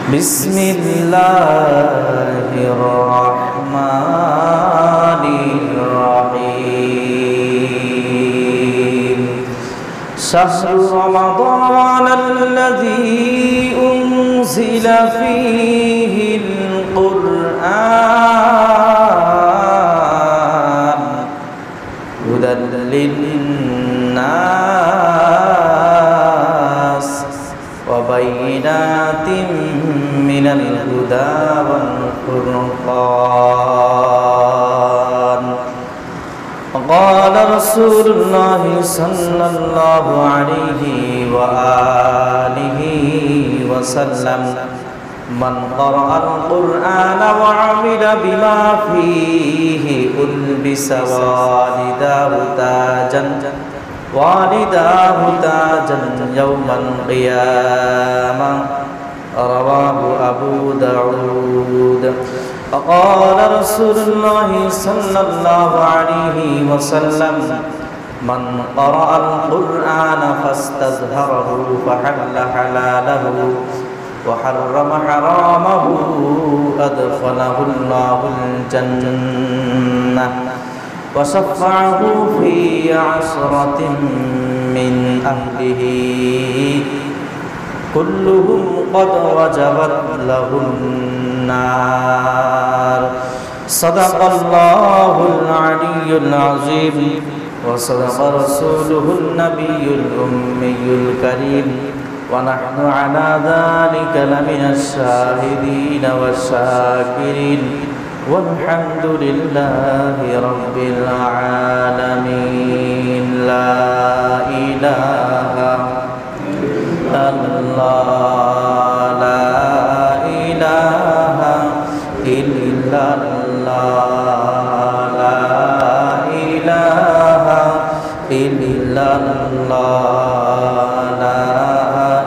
বিসমিল্লাহির রহমানির রহিম শাহরু রমাদানাল্লাযী উনজিলা ফীহিল কুরআন হুদাল লিন-নাস ওয়া বাইয়িনাতিন মিনাল হুদা ওয়াল ফুরকান قال رسول الله صلى الله عليه وآله وسلم من قرأ القرآن وعمل بما فيه ألبس والداه تاجا يوم القيامة رواه أبو داود وقال رسول الله صلى الله عليه وسلم من قرأ القرآن فاستظهره فحل حلاله وحرم حرامه أدخله الله الجنة وشفعه في عشرة من أهله كلهم قد وجبت له النار صدق الله العلي العظيم وصدق رسوله النبي الأمي الكريم ونحن على ذلك لمن الشاهدين والشاكرين والحمد لله رب العالمين لا إله إلا الله لا إله إلا الله لا إله إلا الله لا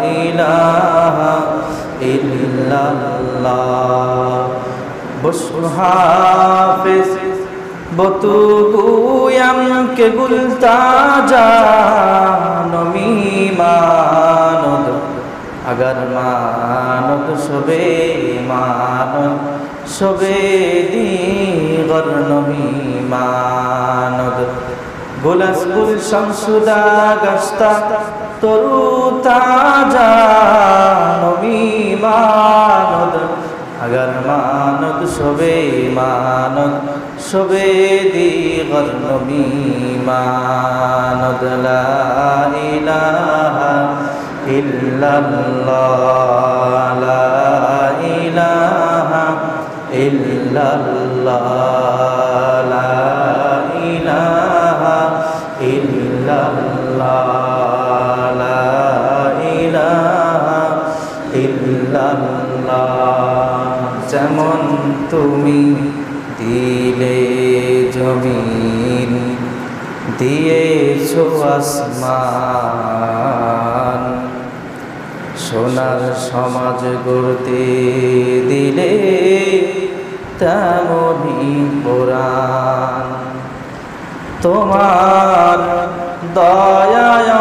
إله إلا الله بشر حافظ بتوگویم که گل تاجان میماند اگر ماند شبه ماند شبه دیگر نمیماند گل از گلشن شده گشته ترو تاجان میماند اگر ماند شبه ماند شبه دیگر نمیماند لا إله إلا الله لا إله إلا الله لا إله إلا الله لا إله إلا الله যেমন তুমি দিলে জমিন দিয়েছো আসমান সোনার সমাজ গড়তে দিলে তেমনি কোরআন তোমার দয়ায়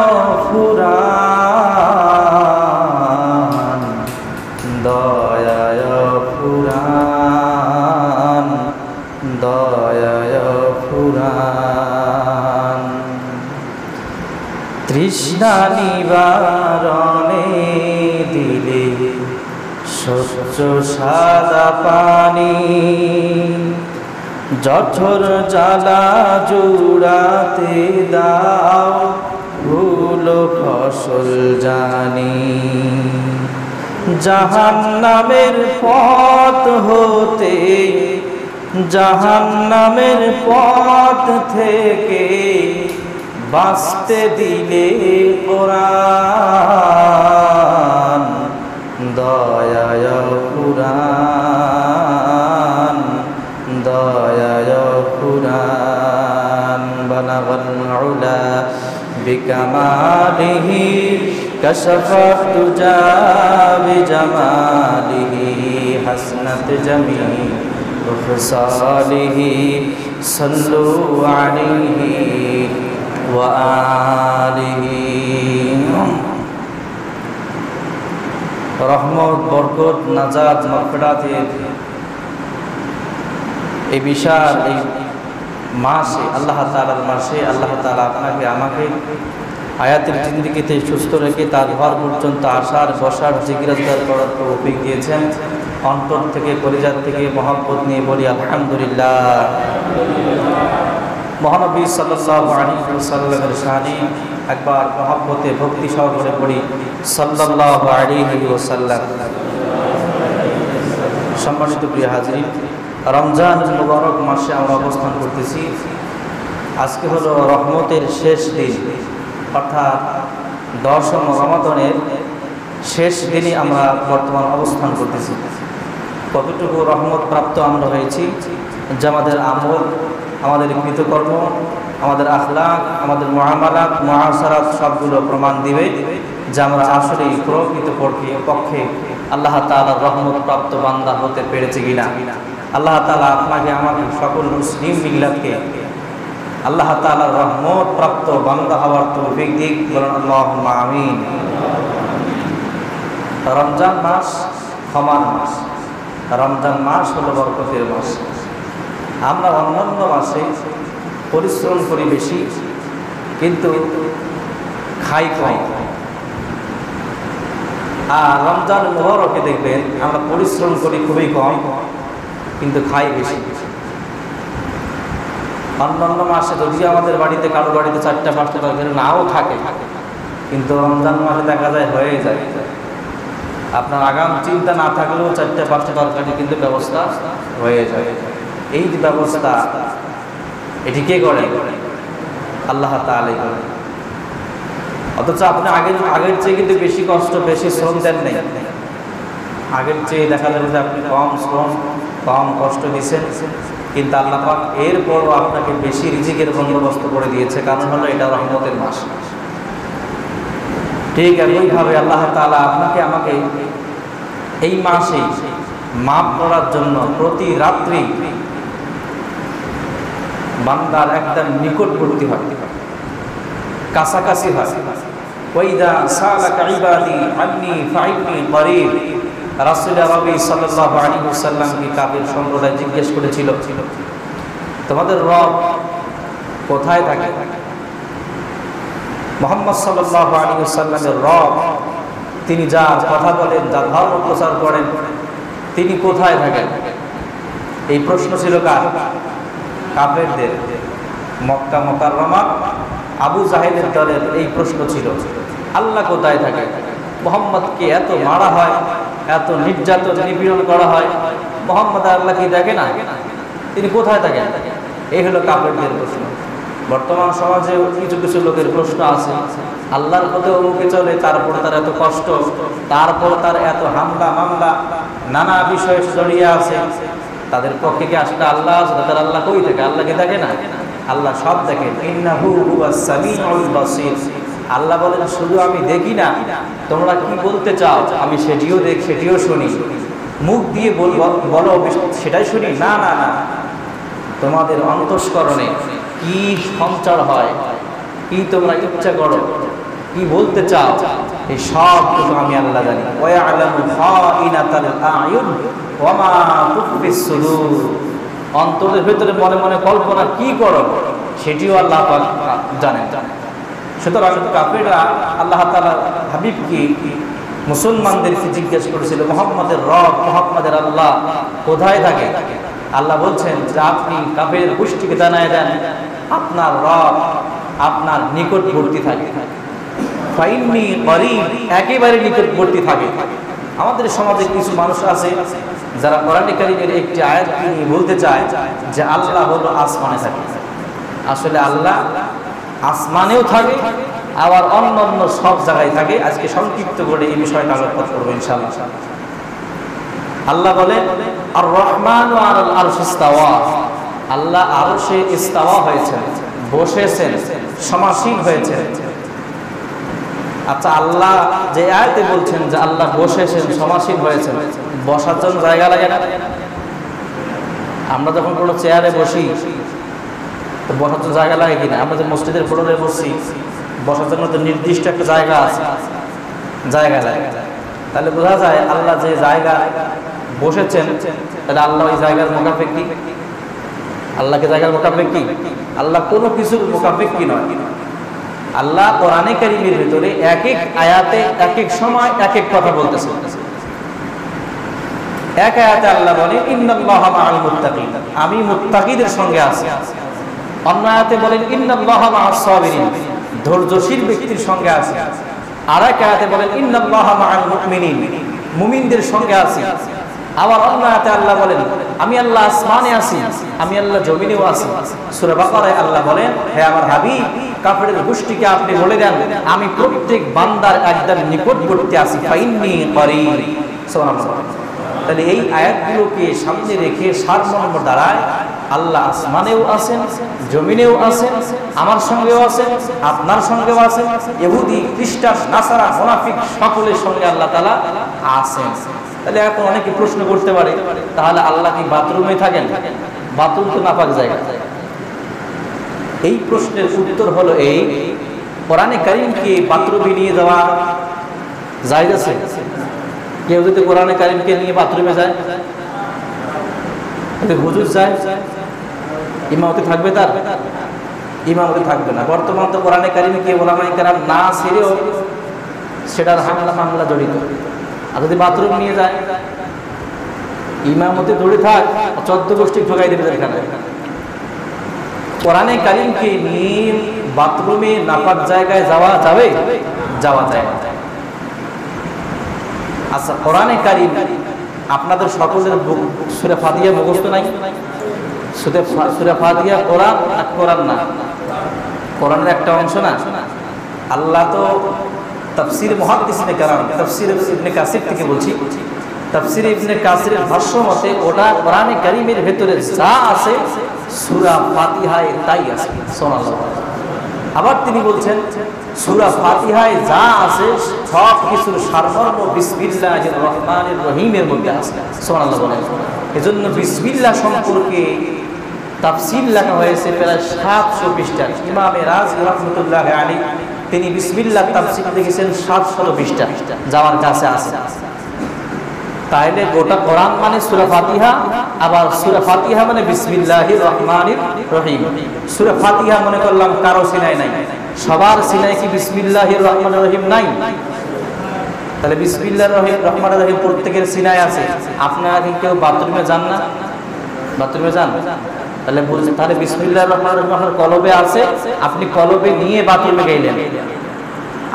ফুরান দয়ায় ফুরান দয়ায় ফুরান তৃষ্ণা নিবারণে দিলে স্বচ্ছ সাদা পানি জঠর জ্বালা জুড়াতে দাও ফুল ফসল জানি জাহান্নামের পথ হতে জাহান্নামের পথ থেকে বাঁচতে দিলে কোরআন দয়ায় কুরআন দয়ায় কুরআন বালাগাল উলা বিকামালিহি কাশাফাত তুজা বিজামালিহি হাসনাত জামি وخصاله صلوا عليه وآله রহমত, বরকত, নাজাত, মাগফিরাতের এই বিশাল এই মাসে, আল্লাহ তাআলার মাসে আল্লাহ তাআলা আপনাকে আমাকে হায়াতের জিন্দেগিতে সুস্থ রেখে তার ঘর পর্যন্ত আসার, বসার, জিকিরাজগার করার তৌফিক দিয়েছেন। অন্তর থেকে, পরিজাত থেকে মহব্বত নিয়ে বলি আলহামদুলিল্লাহ। মহানবী সাল্লাল্লাহু আলাইহি ওয়াসাল্লামের শানে একবার মহব্বতে ভক্তি সহকারে পড়ি সাল্লাল্লাহু আলাইহি ওয়াসাল্লাম। সম্মানিত প্রিয় হাজিরিন, রমজান মুবারক মাসে আমরা অবস্থান করতেছি। আজকে হলো রহমতের শেষ দিন, অর্থাৎ 10ম রমাদানের শেষ দিনে আমরা বর্তমান অবস্থান করতেছি। কতটুকু রহমত প্রাপ্ত আমরা হয়েছি, যে আমাদের আমল, আমাদের কৃতকর্ম, আমাদের আখলাক, আমাদের মুআমালাত, মুআশারাত সবগুলো প্রমাণ দিবে যে আমরা আসলেই প্রকৃত পক্ষে আল্লাহ তাআলার রহমত প্রাপ্ত বান্দা হতে পেরেছি কিনা। আল্লাহ তাআলা আপনাকে আমাকে সকল মুসলিম মিল্লাতকে আল্লাহ তাআলার রহমত প্রাপ্ত বান্দা হওয়ার তৌফিক দিক, বলেন আল্লাহুম্মা আমিন। রমজান মাস ক্ষমার মাস, রমজান মাস হলো বরকতের মাস। আমরা অন্যান্য মাসে পরিশ্রম করি বেশি, কিন্তু খাই কম। আর রমজান মুবারকে দেখবেন আমরা পরিশ্রম করি খুবই কম, কিন্তু খাই বেশি। অন্যান্য মাসে যদিও আমাদের বাড়িতে, কারো বাড়িতে 4টা-5টা তরকারি নাও থাকে, কিন্তু রমজান মাসে দেখা যায় হয়ে যায়। আপনার আগাম চিন্তা না থাকলেও 4টা-5টা তরকারি কিন্তু ব্যবস্থা হয়ে যায়। এই যে ব্যবস্থা, এটি কে করে? আল্লাহ তাআলা করে। অথচ আপনি আগের চেয়ে কিন্তু বেশি কষ্ট, বেশি শ্রম দেন নাই। আগের চেয়ে দেখা যাবে যে আপনি কম শ্রম, কম কষ্ট দিচ্ছেন, কিন্তু আল্লাহ পাক এরপরও আপনাকে বেশি রিজিকের বন্দোবস্ত করে দিয়েছে। কারণ হলো এটা রহমতের মাস। ঠিক একইভাবে আল্লাহ তাআলা আপনাকে আমাকে এই মাসে মাফ করার জন্য প্রতি রাত্রি বান্দার একদম নিকটবর্তী হয়, কাছাকাছি হয়। ওয়াইদা সালাকা ইবাদি আন্নী ফাইন্নী করিব। রাসূল নবী সাল্লাল্লাহু আলাইহি ওয়াসাল্লাম কি কাফির সম্প্রদায় জিজ্ঞেস করেছিল, তোমাদের রব কোথায় থাকে? মুহাম্মদ সাল্লাল্লাহু আলাইহি ওয়াসাল্লামের রব, তিনি যার কথা বলেন, যার ধর্ম প্রচার করেন, তিনি কোথায় থাকেন? এই প্রশ্ন ছিল কার? কাফেরদের। মক্কা মুকাররমা আবু জাহেলের দলের এই প্রশ্ন ছিল, আল্লাহ কোথায় থাকে? মুহাম্মদকে এত মারা হয়, এত নির্যাতন নিপীড়ন করা হয়, মুহাম্মদ আল্লাহ কি দেখে না? তিনি কোথায় থাকেন? এই হলো কাফেরদের প্রশ্ন। বর্তমান সমাজে কিছু কিছু লোকের প্রশ্ন আছে, আল্লাহর পথে মুখে চলে, তারপরে তার এত কষ্ট, তারপর তার এত হামলা মামলা, নানা বিষয়ে জড়িয়ে আছে। তাদের পক্ষে কি আসলে আল্লাহ আছে? তাদের আল্লাহ কই থাকে? আল্লাহকে দেখে না? আল্লাহ সব দেখেন। ইন্নাহু হুয়াস সামিউল বাসীর। আল্লাহ বলেন, শুধু আমি দেখি না, তোমরা কি বলতে চাও আমি সেটিও দেখি, সেটিও শুনি। মুখ দিয়ে বলো সেটাই শুনি? না না না, তোমাদের অন্তঃকরণে কি সঞ্চার হয়, কি তোমরা ইচ্ছা করো, কি বলতে চাও, এই সব কিছু আমি আল্লাহ জানি। ওয়া ইয়ালামু খাইনাতাল আয়ুন ওয়া মা তুখফিস সুদূর। অন্তরের ভিতরে মনে মনে কল্পনা কি করো, সেটিও আল্লাহ পাক জানেন। সুতরাং কাফেররা আল্লাহ তাআলা হাবিবকে, মুসলমানদেরকে জিজ্ঞেস করেছিল, মুহাম্মাদের রব, মুহাম্মাদের আল্লাহ কোথায় থাকে? আল্লাহ বলছেন যে আপনি কাফের গোষ্ঠীকে জানায় দেন, আপনার রব আপনার নিকটবর্তী থাকে। ফাইন্নী করিব, একেবারে নিকটবর্তী থাকে। আমাদের সমাজে কিছু মানুষ আছে যারা কোরআনে কারীমের একটি আয়াত নিয়ে বলতে চায় যে আল্লাহ হলো আসমানে থাকে। আসলে আল্লাহ আসমানেও থাকে, আবার অন্যান্য সব জায়গায় থাকে। আজকে সংক্ষিপ্ত করে এই বিষয়টা আলোচনা করবো ইনশাআল্লাহ। আল্লাহ বলেন, আর রহমান আলাল আরশ ইস্তাওয়া। আল্লাহ আরশে ইস্তাওয়া হয়েছেন, বসেছেন, সমাসীন হয়েছেন। আচ্ছা, আল্লাহ যে আয়াতে বলছেন যে আল্লাহ বসেছেন, সমাসীন হয়েছেন, বসার জন্য জায়গা লাগে না? আমরা যখন কোনো চেয়ারে বসি, তো বসার জন্য জায়গা লাগে কিনা? আমরা যে মসজিদের ফ্লোরে বসি, বসার জন্য তো নির্দিষ্ট একটা জায়গা আছে, জায়গা লাগে। তাহলে বোঝা যায় আল্লাহ যে জায়গায় বসেছেন, তাহলে আল্লাহ ওই জায়গার মোকাফেক্কি? আল্লাহকে জায়গার মোকাফেক্কি? আল্লাহ কোনো কিছুর মোকাফেক্কি নয়। আল্লাহ কোরআনে কারীমের ভিতরে এক এক আয়াতে এক এক সময় এক এক কথা বলতেছেন। এক আয়াতে আল্লাহ বলেন ইন্নাল্লাহা মাআল মুত্তাকিন, আমি মুত্তাকিদের সঙ্গে আছি। অন্য আয়াতে বলেন ইন্নাল্লাহা মাআস সাবিরিন, ধৈর্যশীল ব্যক্তির সঙ্গে আছি। আর এক আয়াতে বলেন ইন্নাল্লাহা মাআল মুমিনিন, মুমিনদের সঙ্গে আছি। আবার অন্য আয়াতে আল্লাহ বলেন আমি আল্লাহ আসমানে আছি, আমি আল্লাহ জমিনেও আছি। সূরা বাকারায় আল্লাহ বলেন হে আমার হাবিব, কাফেরদের গোষ্ঠীকে আপনি বলে দেন আমি প্রত্যেক বান্দার একদম নিকটবর্তী আছি, ফাইন্নী করিব। সুবহানাল্লাহ। তাহলে এই আয়াতগুলোকে সামনে রেখে সারমর্ম দাঁড়ায় আল্লাহ আসমানেও আছেন, জমিনেও আছেন, আমার সঙ্গেও আছেন, আপনার সঙ্গেও আছেন, ইহুদি, খ্রিস্টান, নাসারা, মুনাফিক সকলের সঙ্গে আল্লাহ তাআলা আছেন। তাহলে এখন অনেকে প্রশ্ন করতে পারে তাহলে আল্লাহ কি বাথরুমে থাকেন? বাথরুম তো নাপাক জায়গা। এই প্রশ্নের উত্তর হলো এই, কোরআনে কারীমকে বাথরুমে নিয়ে যাওয়া জায়েজ আছে? কেউ যদি কোরআনে কারীমকে নিয়ে বাথরুমে যায়, হুজুর যায়, ইমামতি থাকবে? তার ইমামতি থাকবে না। বর্তমান তো কোরআনে কারীমে কে ওলামায়ে কেরাম না ছেড়েও সেটার হামলা মামলা জড়িত। আর যদি বাথরুম নিয়ে যায়, ইমামতি দৌড়ে থাক, 14 গোষ্ঠী ঢোকাই দেবে এখানে। কোরআনে কারীমকে নিয়ে বাথরুমে নাপাক জায়গায় যাওয়া যাবে? যাওয়া যায়। আচ্ছা, কোরআনে কারীম আপনাদের সকলের সূরা ফাতিহা মুখস্থ নাই? সূরা ফাতিহা কোরআন আর কোরআন না, কোরআনের একটা অংশ না? আল্লাহ তো তাফসীর মুহাদ্দিসিনে কেরাম, তাফসীর ইবনে কাসির থেকে বলছি, তাফসীর ইবনে কাসিরের ভাষ্য মতে ওটা কোরআনে কারীমের ভিতরে যা আছে সূরা ফাতিহায় তাই আছে। সুবহানাল্লাহ। আবার তিনি বলছেন সূরা ফাতিহায় যা আছে সব কিছুর সারমর্ম বিসমিল্লাহির রহমানির রহিমের মধ্যে আছে। সুবহানাল্লাহ বলেন। এজন্য বিসমিল্লাহ সম্পর্কে তাফসীর লেখা হয়েছে প্রায় 700 পৃষ্ঠা। ইমামে রাজি রাহমাতুল্লাহি আলাইহি তিনি বিসমিল্লাহ তাফসীর লিখেছেন 700 পৃষ্ঠা, যাওয়ার কাছে আছে। তাইলে গোটা কোরআন মানে সূরা ফাতিহা, আবার সূরা ফাতিহা মানে বিসমিল্লাহির রহমানির রহিম। সূরা ফাতিহা মনে করলাম কারো সিনায় নাই, সবার সিনায় কি বিসমিল্লাহির রহমানির রহিম নাই? তাহলে বিসমিল্লাহির রহমানির রহিম প্রত্যেকের সিনায় আছে। আপনারা কি কেউ বাথরুমে যান না? বাথরুমে যান? তাহলে বলছেন তাহলে বিসমিল্লাহির রহমানির রহিম আপনার কলবে আছে, আপনি কলবে নিয়ে বাথরুমে গেলেন।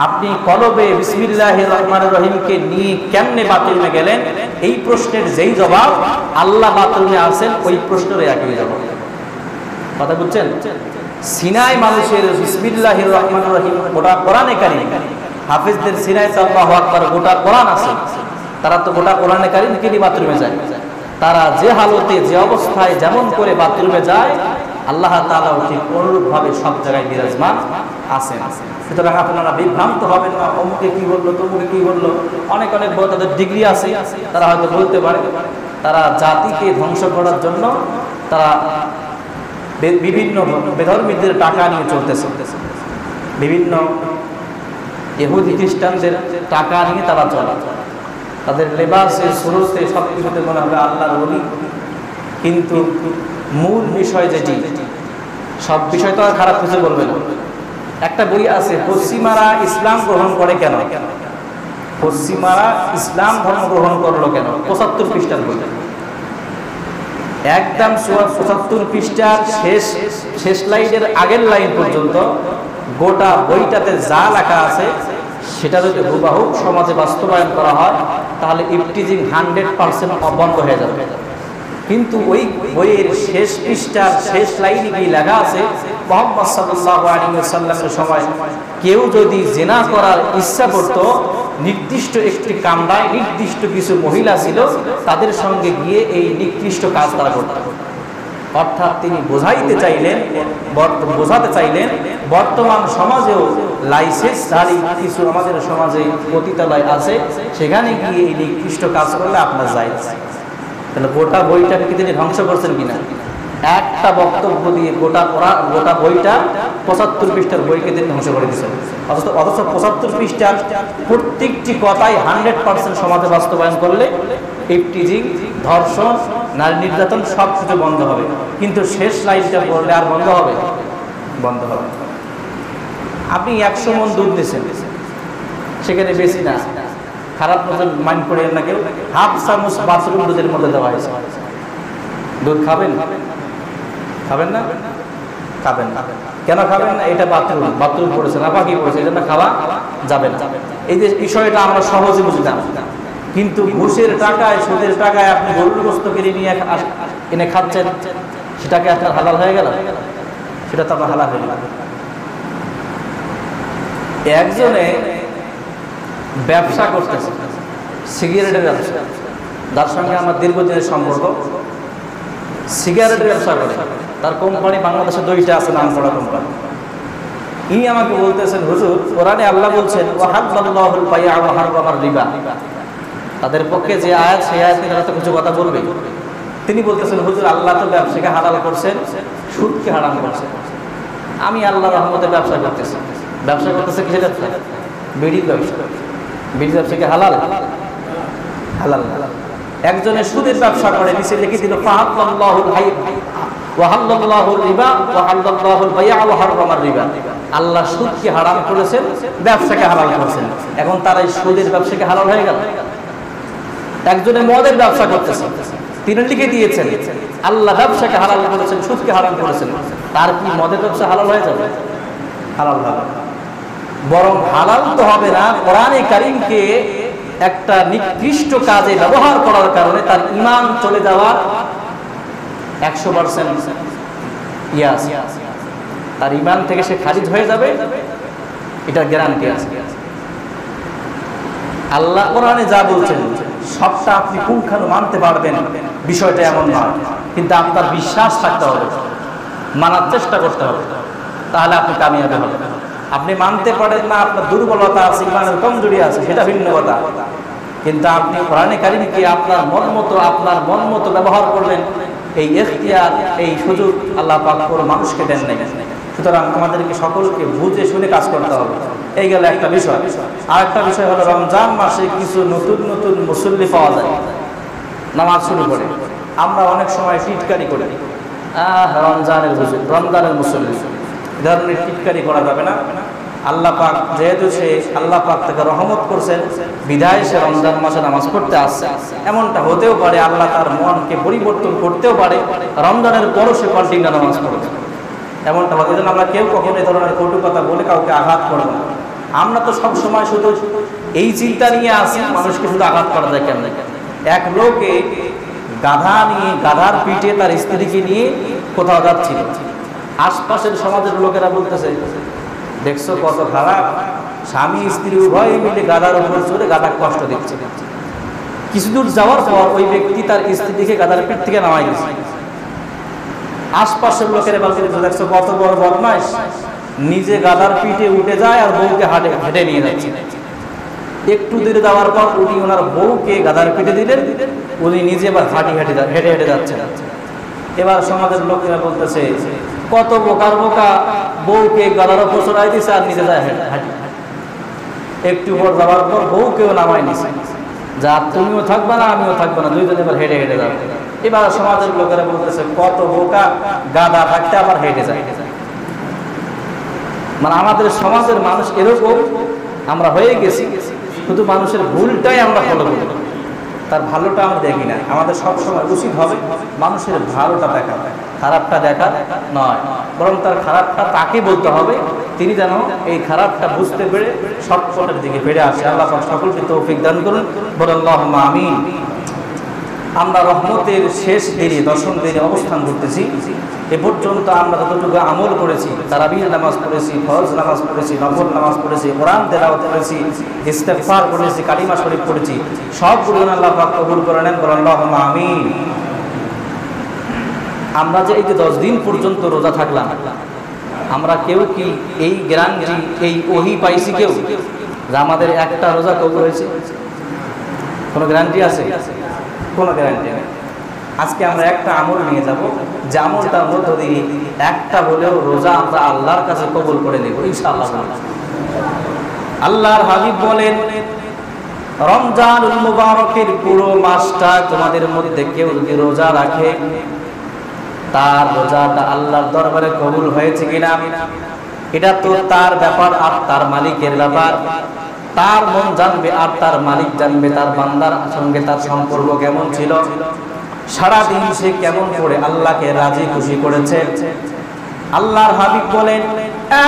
আপনি কলবে বিসমিল্লাহির রহমানির রহিমকে নিয়ে কেমনে বাথরুমে গেলেন? এই প্রশ্নের যেই জবাব আল্লাহ বাথরুমে আছেন, ওই প্রশ্নের একই জবাব। কথা বুঝছেন? সিনায় মানুষের বিসমিল্লাহির রহমানির রহিম গোটা কোরআনে কারীম, হাফেজদের সিনায় তো আল্লাহু আকবার গোটা কোরআন আছে। তারা তো গোটা কোরআনে কারীমকে নিয়ে বাথরুমে যায়। তারা যে হালতে, যে অবস্থায় যেমন করে বাথরুমে যায়, আল্লাহ তাআলাও ঠিক অনুরূপভাবে সব জায়গায় বিরাজমান আছেন। সুতরাং আপনারা বিভ্রান্ত হবেন না, অমুকে কি বললো, তমুকে কি বললো। অনেক অনেক বড় তাদের ডিগ্রি আছে, তারা হয়তো বলতে পারে। তারা জাতিকে ধ্বংস করার জন্য তারা বিভিন্ন বেধর্মীদের টাকা নিয়ে চলতেছে, বিভিন্ন ইহুদি খ্রিস্টানদের টাকা নিয়ে তারা চলে। তাদের লেবাসে, সুরতে, সব কিছুতে মনে হবে আল্লাহর ওলি, কিন্তু মূল বিষয় যেটি, সব বিষয় তো আর খারাপ কিছু বলবে না। একটা বই আছে, পশ্চিমারা ইসলাম গ্রহণ করে কেন? পশ্চিমারা ইসলাম ধর্ম গ্রহণ করলো কেন? 75 পৃষ্ঠার বই, একদম 75 পৃষ্ঠার শেষ লাইনের আগের লাইন পর্যন্ত গোটা বইটাতে যা লেখা আছে সেটা যদি হুবহু সমাজে বাস্তবায়ন করা হয় তাহলে ইফটিজিং 100% বন্ধ হয়ে যাবে। কিন্তু ওই বইয়ের শেষ পৃষ্ঠার শেষ লাইনে কি লেখা আছে, মুহাম্মদ সাল্লাল্লাহু আলাইহি ওয়াসাল্লামের সময় কেউ যদি জিনা করার ইচ্ছা করত, নির্দিষ্ট একটি কামরায় নির্দিষ্ট কিছু মহিলা ছিল, তাদের সঙ্গে গিয়ে এই নিকৃষ্ট কাজ তারা করত। অর্থাৎ তিনি বোঝাতে চাইলেন বর্তমান সমাজেও লাইসেন্সধারী কিছু আমাদের সমাজে পতিতালয় আছে, সেখানে গিয়ে এই নিকৃষ্ট কাজ করলে আপনার জায়েজ। তাহলে গোটা বইটাকে কি তিনি ধ্বংস করছেন কিনা? একটা বক্তব্য দিয়ে গোটা বইটা 75 পৃষ্ঠার বইকে তিনি ধ্বংস করে দিয়েছেন। অথচ 75 পৃষ্ঠার প্রত্যেকটি কথাই 100% সমাজে বাস্তবায়ন করলে ইফটিজিং, ধর্ষণ, নারী নির্যাতন সব কিছু বন্ধ হবে, কিন্তু শেষ লাইনটা পড়লে আর বন্ধ হবে? বন্ধ হবে। আপনি 100 মণ দুধ দিয়েছেন, সেখানে বেশি না, খারাপ মতন মাইন্ড করে না কেউ, হাফ চামচ বাথরুম দুধের মধ্যে দেওয়া হয়েছে। দুধ খাবেন? খাবেন না? খাবেন না। কেন খাবেন না? এটা বাথরুম পড়েছে না, বাকি পড়েছে, এই জন্য খাওয়া যাবে না। এই যে বিষয়টা আমরা সহজে বুঝতাম, কিন্তু ঘুষের টাকায়, সুদের টাকায় আপনি গরুর গোশত কিনে নিয়ে এনে খাচ্ছেন, সেটাকে আপনার হালাল হয়ে গেল? সেটা তো আপনার হালাল হয়ে গেল। একজনে ব্যবসা করতেছে, সিগারেটের ব্যবসা, যার সঙ্গে আমার দীর্ঘদিনের সম্পর্ক, সিগারেটের ব্যবসা করে। তার কোম্পানি বাংলাদেশে 2টা আছে, নাম করা কোম্পানি। ইনি আমাকে বলতেছেন, হুজুর, কোরআনে আল্লাহ বলছেন ওয়াহাল্লাল্লাহুল বাই'a ওয়া হাররামার রিবা। তাদের পক্ষে যে আয়াত, সেই আয়াত নিয়ে তো কিছু কথা বলবে। তিনি বলতেছেন, হুজুর, আল্লাহ তো ব্যবসাকে হালাল করছেন, সুদকে হারাম করছেন। আমি আল্লাহর রহমতে ব্যবসা করতেছি। ব্যবসা করতেছে কিসের ব্যবসা? বিড়ির ব্যবসা। বিড়ির ব্যবসাকে হালাল? হালাল। একজনের সুদের ব্যবসা করে, নিচে লিখে দিল ফাহাল্লাল্লাহুল ওয়াহাল্লাল্লাহুর রিবা ওয়াহাল্লাল্লাহুল বাই'a ওয়া হাররামার রিবা। আল্লাহ সুদকে হারাম করেছেন, ব্যবসাকে হালাল করেছেন। এখন তার এই সুদের ব্যবসাকে হালাল হয়ে গেল। একজনের মদের ব্যবসা করতেছে, তিনি লিখে দিয়েছেন আল্লাহ ব্যবসাকে হালাল করেছেন, সুদকে হারাম করেছেন। তার কি মদের ব্যবসা হালাল হয়ে যাবে? হালাল হবে, বরং হালাল তো হবে না, কোরআনে কারীমকে একটা নিকৃষ্ট কাজে ব্যবহার করার কারণে তার ঈমান চলে যাওয়া 100% ইয়াস, তার ঈমান থেকে সে খারিজ হয়ে যাবে, এটা গ্যারান্টি আছে। আল্লাহ কোরআনে যা বলছেন সবটা আপনি পুঙ্খানু মানতে পারবেন, বিষয়টা এমন নয়, কিন্তু আপনার বিশ্বাস থাকতে হবে, মানার চেষ্টা করতে হবে, তাহলে আপনি কামিয়াবি হবেন। আপনি মানতে পারেন না, আপনার দুর্বলতা আছে, ঈমানের কমজোরি আছে, সেটা ভিন্ন কথা, কিন্তু আপনি কোরআনে কারীমকে আপনার মন মতো ব্যবহার করবেন, এই ইখতিয়ার, এই সুযোগ আল্লাহ পাক কোনো মানুষকে দেন নাই। সুতরাং আমাদেরকে সকলকে বুঝে শুনে কাজ করতে হবে। এই গেল একটা বিষয়। আর একটা বিষয় হলো, রমজান মাসে কিছু নতুন নতুন মুসল্লি পাওয়া যায়, নামাজ শুরু করে। আমরা অনেক সময় টিটকারি করি, রমজানের মুসল্লি, এ ধরনের টিটকারি করা যাবে না। আল্লাহ পাক যেহেতু আল্লাহ পাক তাকে রহমত করছেন, বিধায় সে রমজান মাসে নামাজ পড়তে আসছে। এমনটা হতেও পারে আল্লাহ তার মনকে পরিবর্তন করতেও পারে, রমজানের পরও সে কন্টিনিউ নামাজ পড়বে, এমনটা হয়। এই জন্য আমরা কেউ কখনো এই ধরনের কটু কথা বলে কাউকে আঘাত করবো না। আমরা তো সব সময় শুধু এই চিন্তা নিয়ে আসি, মানুষকে শুধু আঘাত করা যায় কেন? এক লোকে গাধা নিয়ে, গাধার পিঠে তার স্ত্রীকে নিয়ে কোথাও যাচ্ছিল, আশপাশের সমাজের লোকেরা বলতেছে, দেখছো কত খারাপ, স্বামী স্ত্রী উভয় মিলে গাধার উপর চড়ে গাধা কষ্ট দিচ্ছে। কিছু দূর যাওয়ার পর ওই ব্যক্তি তার স্ত্রীকে গাধার পিঠ থেকে নামাই দিচ্ছে। আশপাশের লোকেরা বলছে, দেখছো কত বড় বদমাইশ, নিজে গাধার পিঠে উঠে যায় আর বউকে হেঁটে নিয়ে যাচ্ছে। একটু দূরে যাওয়ার পর উনি ওনার বউকে গাধার পিঠে দিলেন, উনি নিজে আবার হেঁটে হেঁটে যাচ্ছেন। এবার সমাজের লোকেরা বলতেছে, কত বোকার বোকা, বউকে গাধার উপর চড়াই দিছে আর নিজে যায় হাঁটি। একটু পর যাওয়ার পর বউকেও নামাই নিছে, যা তুমিও থাকবা না আমিও থাকবো না, দুইজন এবার হেঁটে হেঁটে যাবে। এবার সমাজের লোকেরা বলতেছে, কত বোকা, গাধা থাকতে আবার হেঁটে যায়। মানে আমাদের সমাজের মানুষ এরকম আমরা হয়ে গেছি, শুধু মানুষের ভুলটাই আমরা ফলো করি, তার ভালোটা আমরা দেখি না। আমাদের সবসময় উচিত হবে মানুষের ভালোটা দেখা, খারাপটা দেখা নয়, বরং তার খারাপটা তাকে বলতে হবে, তিনি যেন এই খারাপটা বুঝতে পেরে সৎপথের দিকে ফিরে আসে। আল্লাহ সকলকে তৌফিক দান করুন, বলেন আল্লাহুম্মা আমিন। আমরা রহমতের শেষ দিনে, দশম দিনে অবস্থান করতেছি। এ পর্যন্ত আমরা যতটুকু আমল করেছি, তারাবির নামাজ পড়েছি, ফরজ নামাজ পড়েছি, নফল নামাজ পড়েছি, কোরআন তেলাওয়াত করেছি, ইস্তেগফার করেছি, কালিমা শরীফ পড়েছি, সবগুলো আল্লাহ পাক কবুল করে নেন, বলেন আল্লাহুম্মা আমিন। আমরা যে এই যে 10 দিন পর্যন্ত রোজা থাকলাম, আমরা কেউ কি এই গ্যারান্টি, এই ওহী পাইছি কেউ যে আমাদের একটা রোজা কবুল হয়েছে? কোনো গ্যারান্টি আছে? কোনো গ্যারান্টি নেই। আজকে আমরা একটা আমল নিয়ে যাব, যে আমলটার মধ্য দিয়ে একটা হলেও রোজা আমরা আল্লাহর কাছে কবুল করে নেব ইনশাআল্লাহ। আল্লাহর হাবিব বলেন, রমজানুল মুবারকের পুরো মাসটা তোমাদের মধ্যে কেউ যদি রোজা রাখে, তার রোজাটা আল্লাহর দরবারে কবুল হয়েছে কিনা এটা তো তার ব্যাপার আর তার মালিকের ব্যাপার। তার মন জানবে আর তার মালিক জানবে তার বান্দার সঙ্গে তার সম্পর্ক কেমন ছিল, সারাদিন সে কেমন করে আল্লাহকে রাজি খুশি করেছে। আল্লাহর হাবিব বলেন,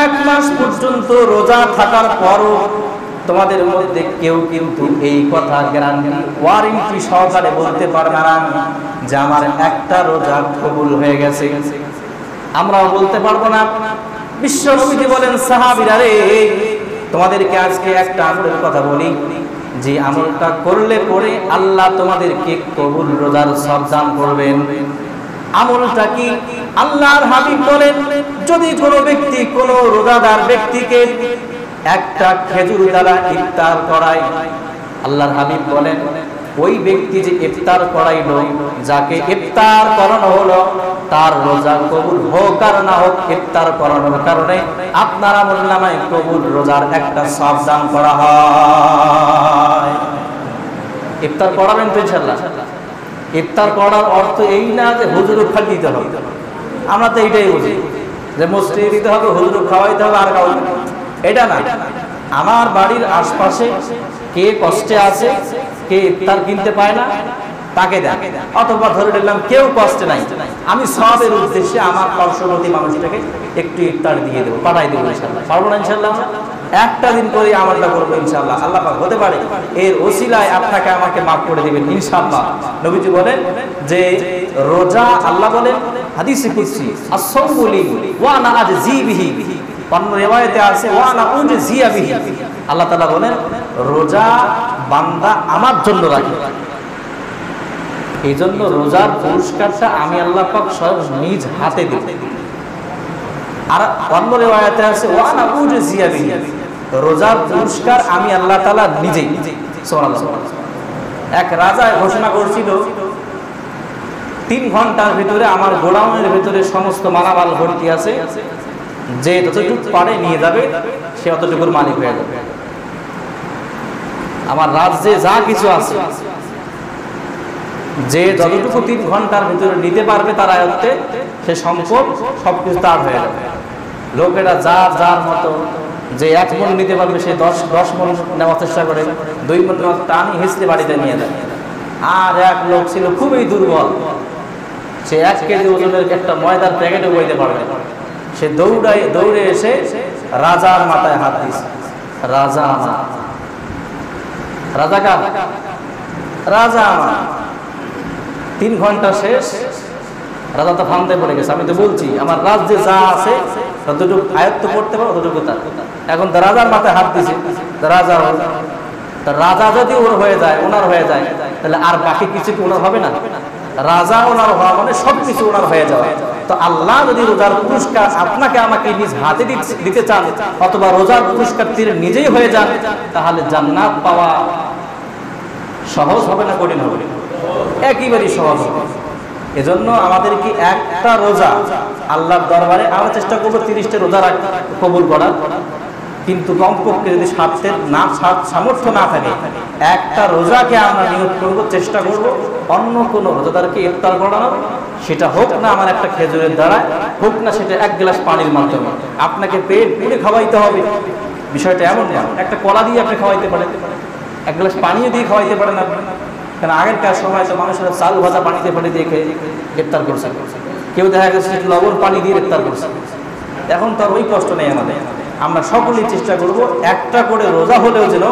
এক মাস পর্যন্ত রোজা থাকার পরও তোমাদের মধ্যে কেউ কিন্তু এই কথা গ্যারান্টি ওয়ারেন্টি সহকারে বলতে পারবে না যে আমার একটা রোজা কবুল হয়ে গেছে। আমরাও বলতে পারবো না। বিশ্ব নবীজি বলেন, সাহাবীরা রে, তোমাদেরকে আজকে একটা আমলের কথা বলি, যে আমলটা করলে পরে আল্লাহ তোমাদেরকে কবুল রোজার সওয়াব দান করবেন। আমলটা কি? আল্লাহর হাবিব বলেন, যদি কোনো ব্যক্তি কোনো রোজাদার ব্যক্তিকে একটা খেজুর দ্বারা ইফতার করায়, আল্লাহর হাবিব বলেন ওই ব্যক্তি যে ইফতার করাইলো, যাকে ইফতার করানো হলো, তার রোজা কবুল হোক আর না হোক, ইফতার করানোর কারণে আপনার আমলনামায় কবুল রোজার একটা সওয়াব দান করা হয়। ইফতার করাবেন তো ইনশাআল্লাহ। ইফতার করার অর্থ এই না যে হুজুর খালি দিতে হবে। আমরা তো এইটাই বুঝি যে মসজিদে দিতে হবে, হুজুর খাওয়াইতে হবে, আর কাউকে এটা না। আমার বাড়ির আশপাশে কে কষ্টে আছে, কে ইফতার কিনতে পায় না, তাকে দেন। অথবা ধরে নিলাম কেউ কষ্টে নাই, আমি সওয়াবের উদ্দেশ্যে আমার পার্শ্ববর্তী মানুষটাকে একটু ইফতার দিয়ে দেবো, পাঠাই দেবো ইনশাআল্লাহ। পারবো না ইনশাআল্লাহ? একটা দিন করে আমলটা করবো ইনশাআল্লাহ। আল্লাহ পাক হতে পারে এর ওসিলায় আপনাকে আমাকে মাফ করে দিবেন ইনশাআল্লাহ। নবীজি বলেন যে রোজা, আল্লাহ বলেন হাদিসে কুদসি, আস-সাওমু লি ওয়া আনা আজজি বিহি, অন্য রিওয়ায়াতে আছে ওয়া আনা উজজিয়া বিহি। আল্লাহ তাআলা বলেন রোজা বান্দা আমার জন্য রাখে, এই জন্য রোজার পুরস্কারটা আমি আল্লাহ পাক স্বয়ং নিজ হাতে দেব। আর অন্য রিওয়ায়াতে আছে ওয়া আনা উজজিয়া বিহি, রোজার পুরস্কার আমি আল্লাহ তাআলা নিজেই। সুবহানাল্লাহ। এক রাজা ঘোষণা করেছিল 3 ঘন্টার ভিতরে আমার গোডাউনের ভিতরে সমস্ত মালামাল ভর্তি আছে, যে যতটুকু পারে নিয়ে যাবে সে অতটুকুর মালিক হয়ে যাবে। আমার রাজ্যে যা কিছু আছে, যে যতটুকু 3 ঘন্টার ভিতরে নিতে পারবে তার আয়ত্তে, সে সম্পদ সবকিছু তার হয়ে যাবে। লোকেরা যার মতো, যে 1 মণ নিতে পারবে সে 10 মণ নেওয়ার চেষ্টা করে, 2 মণ টানি হিসলে বাড়িতে নিয়ে যায়। আর এক লোক ছিল খুবই দুর্বল, সে 1 কেজি ওজনের একটা ময়দার প্যাকেটে বইতে পারবে। সে দৌড়ে এসে রাজার মাথায় হাত দিয়েছে। রাজা আমার, রাজা কার? রাজা আমার। 3 ঘন্টা শেষ, রাজা তো ফান্দে পড়ে গেছে। আমি তো বলছি আমার রাজ্যে যা আছে ততটুকু আয়ত্ত করতে পারো, ততটুকু তার। এখন তো রাজার মাথায় হাত দিছে, রাজা যদি ওর হয়ে যায়, ওনার হয়ে যায়, তাহলে আর বাকি কিছু কি ওনার হবে না? রাজা ওনার হওয়া মানে সবকিছু ওনার হয়ে যাওয়া। তো আল্লাহ যদি রোজার পুরস্কার আপনাকে আমাকে নিজ হাতে দিতে চান, অথবা রোজার পুরস্কার তিনি নিজেই হয়ে যান, তাহলে জান্নাত পাওয়া সহজ হবে না কঠিন হবে? একেবারেই সহজ হবে। এজন্য আমাদেরকে একটা রোজা আল্লাহর দরবারে আমরা চেষ্টা করবো 30টা রোজা কবুল করার, কিন্তু কমপক্ষে যদি সামর্থ্য না থাকে, একটা রোজাকে আমরা নিয়োগ করব, চেষ্টা করব অন্য কোনো রোজাদারকে ইফতার করানো। সেটা হোক না আমার একটা খেজুরের দ্বারা, হোক না সেটা 1 গ্লাস পানির মাধ্যমে। আপনাকে পেট পুরে খাওয়াইতে হবে, বিষয়টা এমন না। একটা কলা দিয়ে আপনি খাওয়াইতে পারেন, 1 গ্লাস পানিও দিয়ে খাওয়াইতে পারেন আপনি। কারণ আগেরকার সময় তো মানুষেরা চাল ভাজা পানিতে দিয়ে ইফতার করছে, কেউ দেখা গেছে লবণ পানি দিয়ে ইফতার করছে। এখন তো আর ওই কষ্ট নেই আমাদের। আমরা সকলেই চেষ্টা করব একটা করে রোজা হলেও যেন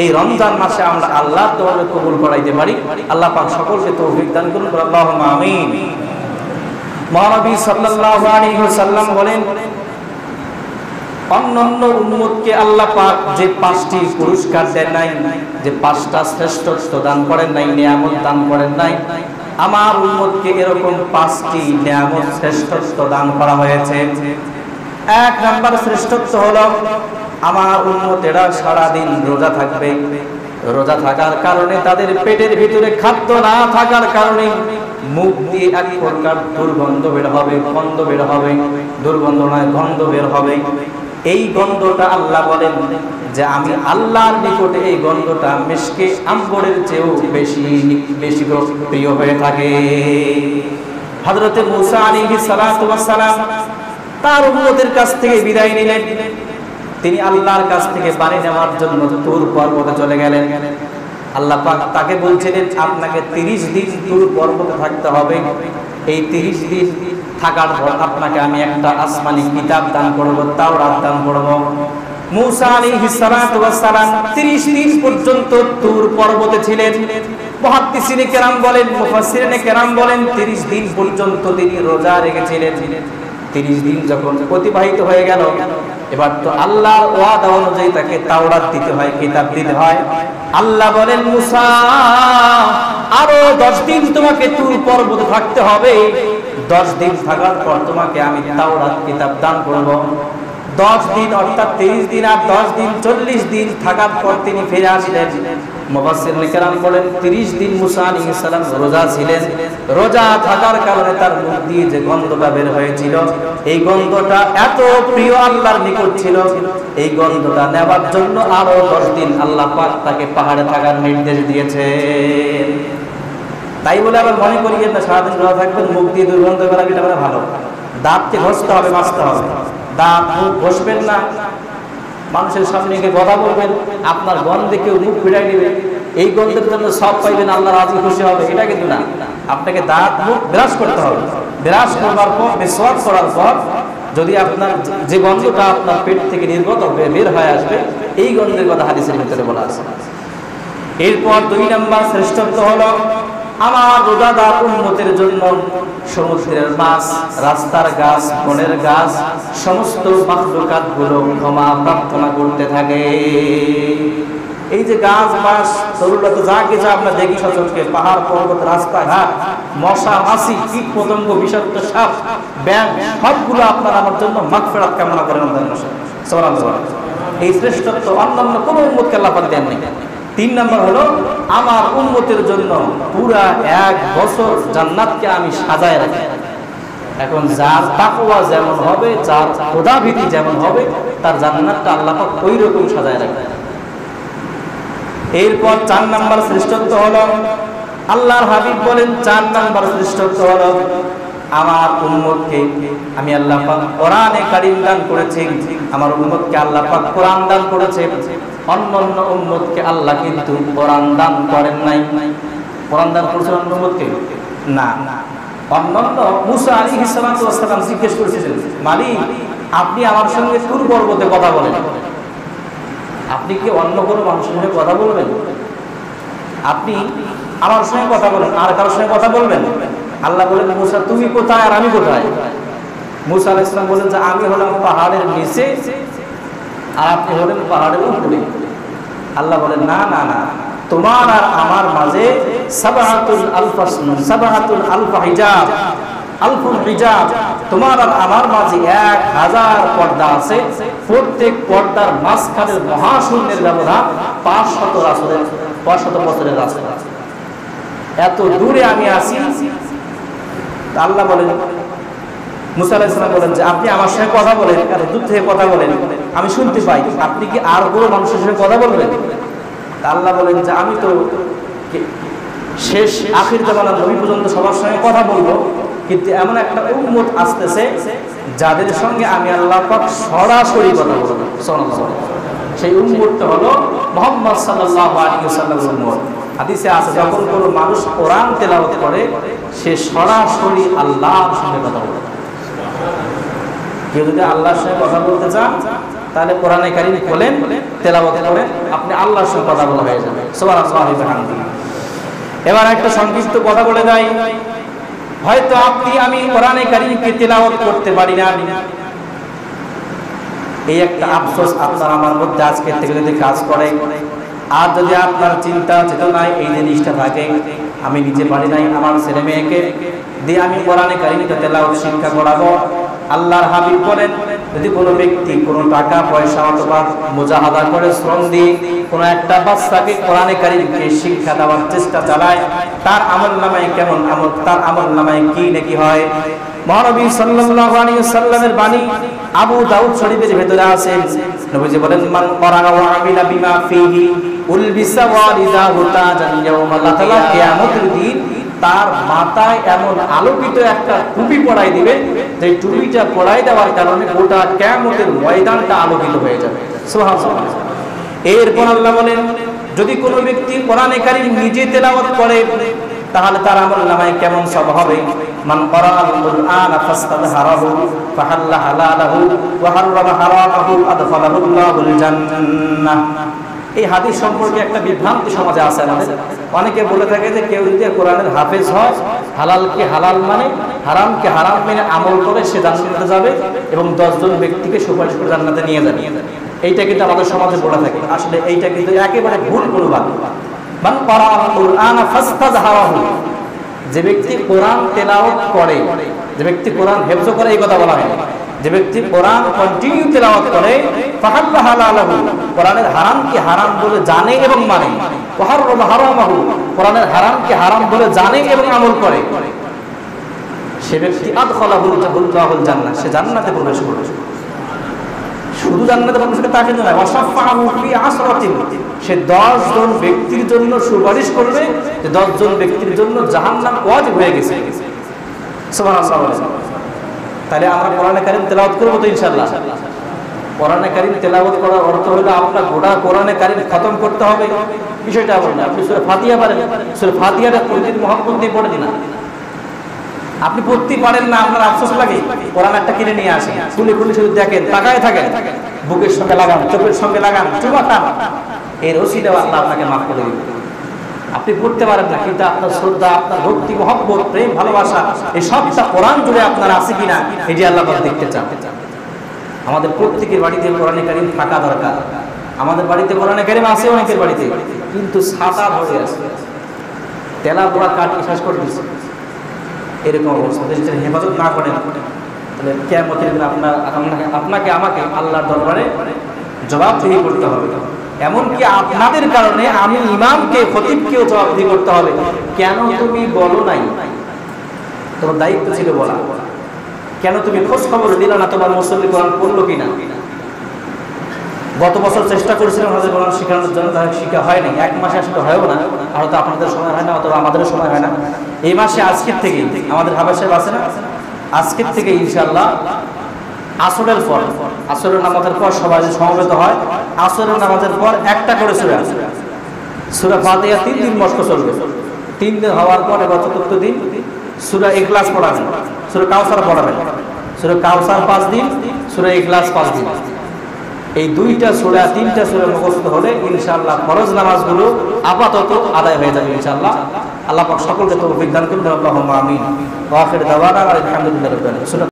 এই রমজান মাসে আমরা আল্লাহর দরবারে কবুল করাইতে পারি। আল্লাহ পাক সকলকে তৌফিক দান করুন, আল্লাহুম্মা আমিন। মহানবী সাল্লাল্লাহু আলাইহি ওয়াসাল্লাম বলেন, অন্যান্য উম্মতকে আল্লাহ পাক যে 5টি পুরস্কার দেন নাই, যে 5টা শ্রেষ্ঠত্ব দান করেন নাই, নিয়ামত দান করেন নাই, আমার উম্মতকে এরকম 5টি নিয়ামত শ্রেষ্ঠত্ব দান করা হয়েছে। 1 নাম্বার শ্রেষ্ঠত্ব হলো আমার উম্মতেরা সারাদিন রোজা থাকবে। রোজা থাকার কারণে তাদের পেটের ভিতরে খাদ্য না থাকার কারণে মুখ দিয়ে এক প্রকার দুর্গন্ধ বের হবে, গন্ধ বের হবে, দুর্গন্ধ নয় গন্ধ বের হবে। এই গন্ধটা আল্লাহ বলেন যে আমি আল্লাহর নিকটে এই গন্ধটা মিশকে আম্বরের চেয়েও বেশি বেশি প্রিয় হয়ে থাকে। হযরতে মূসা আলাইহিস সালাতু ওয়াস সালাম তার উম্মতের কাছ থেকে বিদায় নিলেন। তিনি আল্লাহর কাছ থেকে পানি নেওয়ার জন্য তুর পর্বতে চলে গেলেন। আল্লাহ পাক তাকে বলছিলেন আপনাকে 30 দিন তুর পর্বতে থাকতে হবে। এই 30 দিন থাকার পর আপনাকে আমি একটা আসমানি কিতাব দান করব, তাওরাত দান করব। মূসা আলাইহিস সালাতু ওয়াস সালাম 30 দিন পর্যন্ত তুর পর্বতে ছিলেন। মুহাদ্দিসিনে কেরাম বলেন, মুফাসসিরিনে কেরাম বলেন 30 দিন পর্যন্ত তিনি রোজা রেখেছিলেন। 30 দিন যখন অতিবাহিত হয়ে গেল, এবার তো আল্লাহর ওয়াদা অনুযায়ী তাকে তাওরাত দিতে হয়, কিতাব দিতে হয়। আল্লাহ বলেন মূসা আরো 10 দিন তোমাকে তুর পর্বতে থাকতে হবে। 10 দিন থাকার পর তোমাকে আমি তাওরাত কিতাব দান করব। 10 দিন অর্থাৎ 30 দিন আর 10 দিন 40 দিন থাকার পর তিনি ফিরে আসলেন। মুফাসসিরিনে কেরাম বলেন 30 দিন মূসা আলাইহিস সালাম রোজা ছিলেন। রোজা থাকার কারণে তার মুখ দিয়ে যে গন্ধটা বের হয়েছিল, এই গন্ধটা এত প্রিয় আল্লাহর নিকট ছিল, এই গন্ধটা নেবার জন্য আরো 10 দিন আল্লাহ পাক তাকে পাহাড়ে থাকার নির্দেশ দিয়েছেন। তাই বলে আবার মনে করি যে সারাদিন রোজা থাকবেন, মুখ দিয়ে দুর্গন্ধ বের হবে, এটা মানে ভালো। দাঁতকে ঘষতে হবে, মাজতে হবে। দাঁত মুখ ঘষবেন না, মানুষের সামনে গিয়ে কথা বলবেন, আপনার গন্ধে কেউ মুখ ফিরাই নেবে, এই গন্ধের জন্য সব পাইবেন, আল্লাহ রাজি খুশি হবে, এটা কিন্তু না। আপনাকে দাঁত মুখ ব্রাশ করতে হবে। ব্রাশ করবার পর, মিসওয়াক করার পর যদি আপনার যে গন্ধটা আপনার পেট থেকে নির্গত হবে, বের হয়ে আসবে, এই গন্ধের কথা হাদিসের ভিতরে বলা আছে। এরপর 2 নম্বর শ্রেষ্ঠত্ব হলো আমার রোজাদার উম্মতের জন্য সমুদ্রের মাছ, রাস্তার গাছ, বনের গাছ, সমস্ত মাখলুকাতগুলো ক্ষমা প্রার্থনা করতে থাকে। এই যে গাছ মাছ তরুলতা যা কিছু আমরা দেখি সচক্ষে, পাহাড় পর্বত রাস্তাঘাট, মশা মাছি কীট পতঙ্গ বিষাক্ত সাপ ব্যাঙ, সবগুলো আপনার আমার জন্য মাগফিরাত কামনা করেন। সুবহানাল্লাহ। এই শ্রেষ্ঠত্ব অন্যান্য কোনো উম্মতকে আল্লাহ পাক দেন নাই। 3 নম্বর হলো আমার উম্মতের জন্য পুরা 1 বছর জান্নাতকে আমি সাজায় রাখি। এখন যার তাকওয়া যেমন হবে, যার খোদাভীতি যেমন হবে, তার জান্নাতটা আল্লাহ পাক ওই রকম সাজায় রাখে। এরপর 4 নম্বর শ্রেষ্ঠত্ব হলো আল্লাহর হাবিব বলেন 4 নম্বর শ্রেষ্ঠত্ব হলো আমার উম্মতকে আমি আল্লাহ পাক কোরআনে কারীম দান করেছি। আমার উম্মতকে আল্লাহ পাক কোরআন দান করেছে। অন্যান্য উম্মতকে আল্লাহ কিন্তু কোরআন দান করেন নাই। কোরআন দান করেছেন অন্য উম্মতকে না। অন্যান্য মূসা আলাইহিস সালাতু ওয়াস সালাম জিজ্ঞেস করেছিলেন, মালিক আপনি আমার সঙ্গে তুর পর্বতে কথা বলেন, আপনি কি অন্য কোনো মানুষের সঙ্গে কথা বলবেন? আপনি আমার সঙ্গে কথা বলেন, আর কারোর সঙ্গে কথা বলবেন? আল্লাহ বলেন, মূসা তুমি কোথায় আর আমি কোথায়? মূসা আলাইহিস সালাম বলেন যে আমি হলাম পাহাড়ের নিচে আর আপনি হলেন পাহাড়ের উপরে। আল্লাহ বলেন না না না, তোমার আর আমার মাঝে সাবআতুল আলফ হিজাব, আলফুল হিজাব, তোমার আর আমার মাঝে 1000 পর্দা আছে। প্রত্যেক পর্দার মাঝখানের মহাশূন্যের ব্যবধান 500 বছরের রাস্তা। এত দূরে আমি আছি। আল্লাহ বলেন, মূসা আলাইহিস সালাম বলেন যে আপনি আমার সঙ্গে কথা বলেন, এত দূর থেকে কথা বলেন, আমি শুনতে পাই, আপনি কি আর কোনো মানুষের সঙ্গে কথা বলবেন? আল্লাহ বলেন যে আমি তো শেষ আখির জামানার নবী পর্যন্ত সবার সঙ্গে কথা বলবো, কিন্তু এমন একটা উম্মত আসতেছে যাদের সঙ্গে আমি আল্লাহ পাক সরাসরি কথা বলবো। সেই উম্মতটা হলো মুহাম্মদ সাল্লাল্লাহু আলাইহি ওয়াসাল্লামের উম্মত। হাদিসে আছে যখন কোনো মানুষ কোরআন তেলাওয়াত করে সে সরাসরি আল্লাহর সঙ্গে কথা বলে। কেউ যদি আল্লাহর সঙ্গে কথা বলতে চান তাহলে কোরআনে কারীম খোলেন, তেলাওয়াত করেন, আপনি আল্লাহর সঙ্গে কথা বলা হয়ে যাবে। সুবহানাল্লাহি ওয়া বিহামদিহি। এবার একটা সংক্ষিপ্ত কথা বলে যাই। হয়তো আমি কোরআনে কারীমকে তেলাওয়াত করতে পারি না, এই একটা আফসোস আপনার আমার মধ্যে আজকে থেকে যদি কাজ করে, আর যদি আপনার চিন্তা চেতনায় এই জিনিসটা থাকে আমি নিজে পারি নাই, আমার ছেলে মেয়েকে দিয়ে আমি কোরআনে কারীমকে তেলাওয়াত শিক্ষা করাবো। আল্লাহর হাবিব বলেন যদি কোনো ব্যক্তি কোনো টাকা পয়সা অথবা মুজাহাদা করে শ্রম দিয়ে কোনো একটা বাচ্চাকে কোরআনে কারীমকে শিক্ষা দেওয়ার চেষ্টা চালায়, তার আমলনামায় কেমন আমল, তার আমলনামায় কি নেকি হয়। মহানবী সাল্লাল্লাহু আলাইহি ওয়াসাল্লামের বাণী আবু দাউদ শরীফের ভেতরে আছে, নবীজি বলেন, মান ক্বারা ওয়া আমিলা বিমা ফীহি উলবিসা ওয়ালিদাহু তাজান ইয়াউমাল কিয়ামতের দিন তার মাথায় এমন আলোকিত একটা টুপি পরাই দিবে, যে টুপিটা পরাই দেওয়ার কারণে গোটা কিয়ামতের ময়দানটা আলোকিত হয়ে যাবে। সুবহানাল্লাহ। এরপর আল্লাহ বলেন, যদি কোনো ব্যক্তি কোরআনে কারীম নিজে তেলাওয়াত করে তাহলে তার আমলনামায় কেমন সব হবে। মান ক্বারাআল কুরআনা ফাস্তাযহারাহু ফাহাল্লা হালালাহু ওয়া হাররামা হারামাহু আদখালাহুল্লাহুল জান্নাহ। এই হাদিস সম্পর্কে একটা বিভ্রান্তি সমাজে আছে আমাদের। অনেকে বলে থাকে যে কেউ যদি কোরআনের হাফেজ হয়, হালালকে হালাল মানে, হারামকে হারাম মেনে আমল করে সে জান্নাতে যাবে এবং 10 জন ব্যক্তিকে সুপারিশ করে জান্নাতে নিয়ে যাবে। এইটা কিন্তু আমাদের সমাজে বলে থাকে। আসলে এইটা কিন্তু একেবারে ভুল অনুবাদ। মান ক্বারাআল কুরআনা ফাস্তাযহারাহু, যে ব্যক্তি কোরআন তেলাওয়াত করে, যে ব্যক্তি কোরআন হেফজ করে, এই কথা বলা হয়। যে ব্যক্তি কোরআন কন্টিনিউ তেলাওয়াত করে, ফাহাল্লা হালালাহু, কোরআনের হারামকে হারাম বলে জানে এবং মানে, ওয়া হাররামা হারামাহু, কোরআনের হারামকে হারাম বলে জানে এবং আমল করে, সে ব্যক্তি আদখালাহুল্লাহুল জান্নাহ, সে জান্নাতে প্রবেশ করবে। শুধু জান্নাতে প্রবেশ করে তা কিন্তু নয়, ওয়াশাফাহু ফি আসরাতিন, সে 10 জন ব্যক্তির জন্য সুপারিশ করবে, যে 10 জন ব্যক্তির জন্য জাহান্নাম ওয়াজিব হয়ে গেছে। সুবহানাল্লাহ। তাহলে আমরা কোরআনে কারীম তেলাওয়াত করব তো ইনশাআল্লাহ। কোরআনে কারীম তেলাওয়াত করার অর্থ হলো আপনার গোটা কোরআনে কারীম খতম করতে হবে, বিষয়টা এমন না। আপনি সূরা ফাতিহা পারেন, সূরা ফাতিহাটা প্রতিদিন মুহাব্বত দিয়ে পড়েন না, আপনি পড়তে পারেন না, আপনার আফসোস লাগে। কোরআন একটা কিনে নিয়ে আসেন, খুলে খুলে শুধু দেখেন, তাকায় থাকেন, বুকের সঙ্গে লাগান, চোখের সঙ্গে লাগান, চুমা খান, এর ওসিলা আল্লাহ আপনাকে মাফ করে দিবেন। আপনি পড়তে পারেন না, কিন্তু আপনার শ্রদ্ধা, আপনার ভক্তি, মহব্বত, প্রেম, ভালোবাসা, এই সবটা কোরআন জুড়ে আপনার আছে কিনা, এটি আল্লাহ পাক দেখতে চান। আমাদের প্রত্যেকের বাড়িতে কোরআনে কারীম থাকা দরকার। আমাদের বাড়িতে কোরআনে কারীম আছে অনেকের বাড়িতে, কিন্তু ছাতা ধরে আছে, তেলা পোড়া কাটি শেষ করে দিচ্ছে। এরকম অবস্থা যদি হেফাজত না করেন, তাহলে কিয়ামতের দিন আপনাকে আমাকে আল্লাহর দরবারে জবাবদিহি করতে হবে। এমনকি আপনাদের কারণে আমি ইমামকে, খতিবকেও জবাবদিহি করতে হবে। কেন তুমি বলো নাই? তোমার দায়িত্ব ছিল বলা। কেন তুমি খোঁজ খবর দিলা না তোমার মুসল্লি কোরআন পড়লো কিনা? গত বছর চেষ্টা করেছিলাম আমাদের কোরআন শেখানোর জন্য, তাহলে শিখা হয়নি। 1 মাসে আসলে হয়ও না, আর তো আপনাদের সময় হয় না, অথবা আমাদেরও সময় হয় না। এই মাসে আজকের থেকে আমাদের হাফেজ সাহেব আছে না, আজকের থেকে ইনশাআল্লাহ আসরের পর, আসরের নামাজের পর সবাই সমবেত হয়, আসরের নামাজের পর একটা করে সূরা ফাতিহা 3 দিন মস্ক চলবে। 3 দিন হওয়ার পর এবার 4th দিন সূরা ইখলাস পড়াবেন, সূরা কাউসার পড়াবেন। সূরা কাউসার 5 দিন, সূরা ইখলাস 5 দিন। এই 2টা সূরা, 3টা সূরা মুখস্থ হলে ইনশাআল্লাহ ফরজ নামাজগুলো আপাতত আদায় হয়ে যাবে ইনশাআল্লাহ। আল্লাহ পাক সকলকে তৌফিক দান করুন। আল্লাহুম্মা আমিন। ওয়া আখির দাওয়ানা আলহামদুলিল্লাহি রাব্বিল আলামিন।